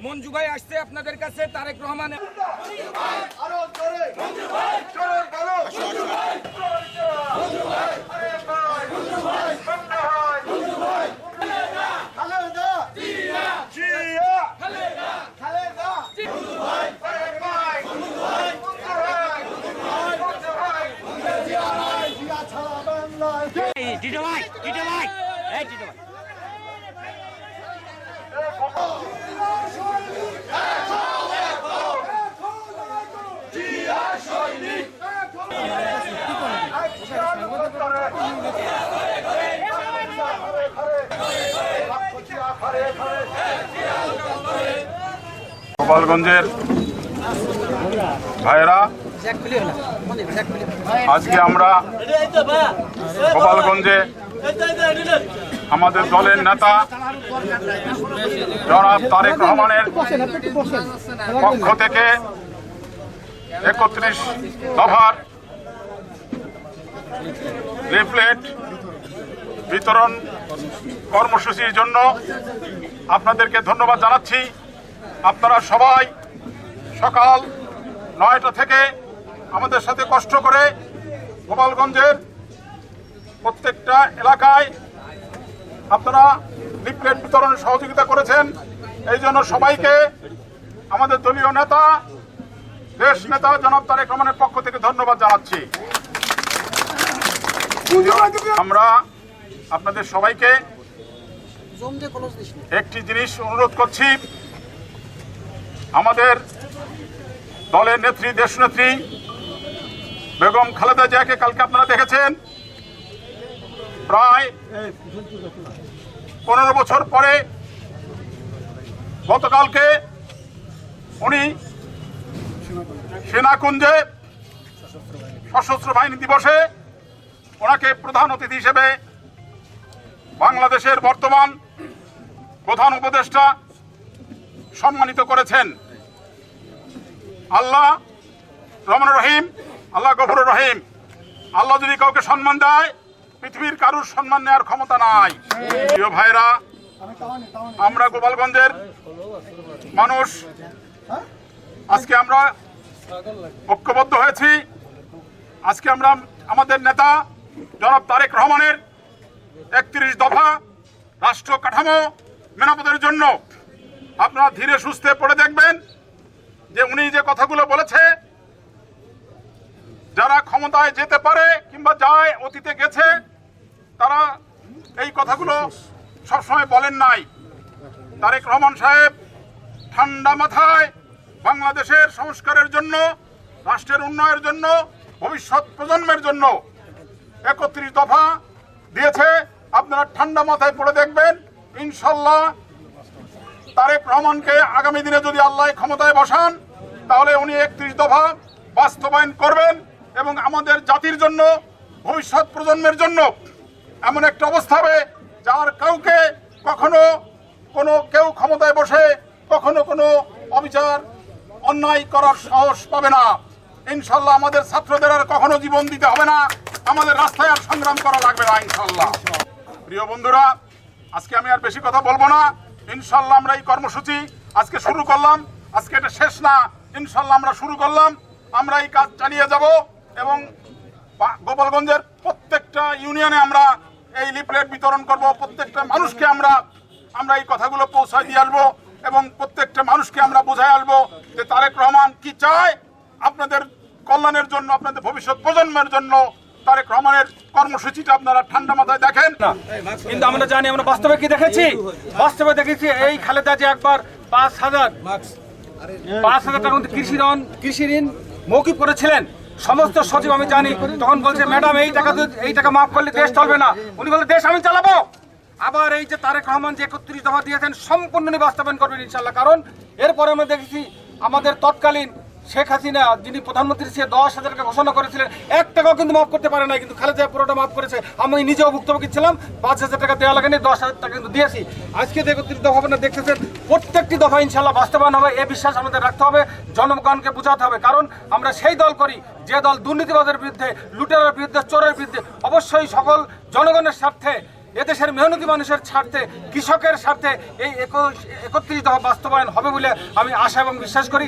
মঞ্জু ভাই আসছে আপনাদের কাছে। তারেক রহমান গোপালগঞ্জের ভাইয়েরা, আজকে আমরা গোপালগঞ্জে আমাদের দলের নেতা জনাব তারেক রহমানের পক্ষ থেকে ৩১ দফার লিফলেট বিতরণ কর্মসূচির জন্য আপনাদেরকে ধন্যবাদ জানাচ্ছি। আপনারা সবাই সকাল ৯টা থেকে আমাদের সাথে কষ্ট করে গোপালগঞ্জের প্রত্যেকটা এলাকায় আপনারা লিফলেট বিতরণে সহযোগিতা করেছেন। এই জন্য সবাইকে আমাদের দলীয় নেতা, দেশ নেতা জনাব তারেক রহমানের পক্ষ থেকে ধন্যবাদ জানাচ্ছি। আমরা আপনাদের সবাইকে একটি জিনিস অনুরোধ করছি, আমাদের দলের নেত্রী, দেশনেত্রী বেগম খালেদা জিয়াকে কালকে আপনারা দেখেছেন। প্রায় 15 বছর পরে গতকালকে উনি সেনাকুঞ্জে সশস্ত্র বাহিনী দিবসে ওনাকে প্রধান অতিথি হিসেবে বাংলাদেশের বর্তমান প্রধান উপদেষ্টা সম্মানিত করেছেন। আল্লাহ রহমান রহিম, আল্লাহ গফুর রহিম। আল্লাহ যদি কাউকে সম্মান দেয়, পৃথিবীর কারুর সম্মান নেওয়ার ক্ষমতা নাই। প্রিয় ভাইরা, আমরা গোপালগঞ্জের মানুষ আজকে আমরা ঐক্যবদ্ধ হয়েছি। আজকে আমরা আমাদের নেতা জনাব তারেক রহমানের ৩১ দফা রাষ্ট্র কাঠামো মেরামতের জন্য আপনারা ধীরে সুস্থে পড়ে দেখবেন যে উনি যে কথাগুলো বলেছে, যারা ক্ষমতায় যেতে পারে কিংবা যায়, অতীতে গেছে, তারা এই কথাগুলো সবসময় বলেন নাই। তারেক রহমান সাহেব ঠান্ডা মাথায় বাংলাদেশের সংস্কারের জন্য, রাষ্ট্রের উন্নয়নের জন্য, ভবিষ্যৎ প্রজন্মের জন্য ৩১ দফা দিয়েছে। আপনারা ঠান্ডা মাথায় পড়ে দেখবেন, ইনশাল্লাহ তারেক রহমানকে আগামী দিনে যদি আল্লাহ ক্ষমতায় বসান, তাহলে উনি ৩১ দফা বাস্তবায়ন করবেন এবং আমাদের জাতির জন্য, ভবিষ্যৎ প্রজন্মের জন্য এমন একটা অবস্থা হবে যার কাউকে কখনো কেউ ক্ষমতায় বসে কখনো কোনো অবিচার অন্যায় করার সাহস পাবে না। ইনশাল্লাহ আমাদের ছাত্রদের আর কখনো জীবন দিতে হবে না, আমাদের রাস্তায় আর সংগ্রাম করা লাগবে না ইনশাল্লাহ। প্রিয় বন্ধুরা, আজকে আমি আর বেশি কথা বলবো না। ইনশাল্লাহ আমরা এই কর্মসূচি আজকে শুরু করলাম, আজকে এটা শেষ না। ইনশাল্লাহ আমরা শুরু করলাম, আমরা এই কাজ চালিয়ে যাব এবং গোপালগঞ্জের প্রত্যেকটা ইউনিয়নে আমরা এই লিফলেট বিতরণ করব। প্রত্যেকটা মানুষকে আমরা এই কথাগুলো পৌঁছায় দিয়ে আসবো এবং প্রত্যেকটা মানুষকে আমরা বোঝায় আসবো যে তারেক রহমান কি চায় আপনাদের কল্যাণের জন্য, আপনাদের ভবিষ্যৎ প্রজন্মের জন্য। তারেক রহমানের কর্মসূচিটা আপনারা ঠান্ডা মাথায় দেখেন না, কিন্তু আমরা জানি, আমরা বাস্তবে কি দেখেছি, বাস্তবে দেখেছি এই খালেদা যে একবার ৫,০০০ টাকা কৃষি ঋণ মৌকুব করেছিলেন। সমস্ত সচিব আমি জানি, তখন বলছে ম্যাডাম এই টাকা মাফ করলে দেশ চলবে না। উনি বলে দেশ আমি চালাবো। আবার এই যে তারেক রহমান যে ৩১ দফা দিয়েছেন, সম্পূর্ণ বাস্তবায়ন করবেন ইনশাল্লাহ। কারণ এরপরে আমরা দেখেছি আমাদের তৎকালীন শেখ হাসিনা যিনি প্রধানমন্ত্রী, সে ১০,০০০ টাকা ঘোষণা করেছিলেন, ১ টাকাও কিন্তু মাফ করতে পারে নাই, কিন্তু খালেদা পুরোটা মাফ করেছে। আমি নিজেও ভুক্তভোগী ছিলাম, ৫,০০০ টাকা দেওয়া লাগেনি, 10,০০০ টাকা কিন্তু দিয়েছি। আজকে ৩১ দফা আপনারা দেখতেছেন, প্রত্যেকটি দফা ইনশাল্লাহ বাস্তবায়ন হবে। এই বিশ্বাস আমাদের রাখতে হবে, জনগণকে বোঝাতে হবে। কারণ আমরা সেই দল করি যে দল দুর্নীতিবাদের বিরুদ্ধে, লুটেরার বিরুদ্ধে, চোরের বিরুদ্ধে অবশ্যই সকল জনগণের স্বার্থে এদেশের মেহনতি মানুষের স্বার্থে, কৃষকের স্বার্থে এই 31 দফা বাস্তবায়ন হবে বলে আমি আশা এবং বিশ্বাস করি।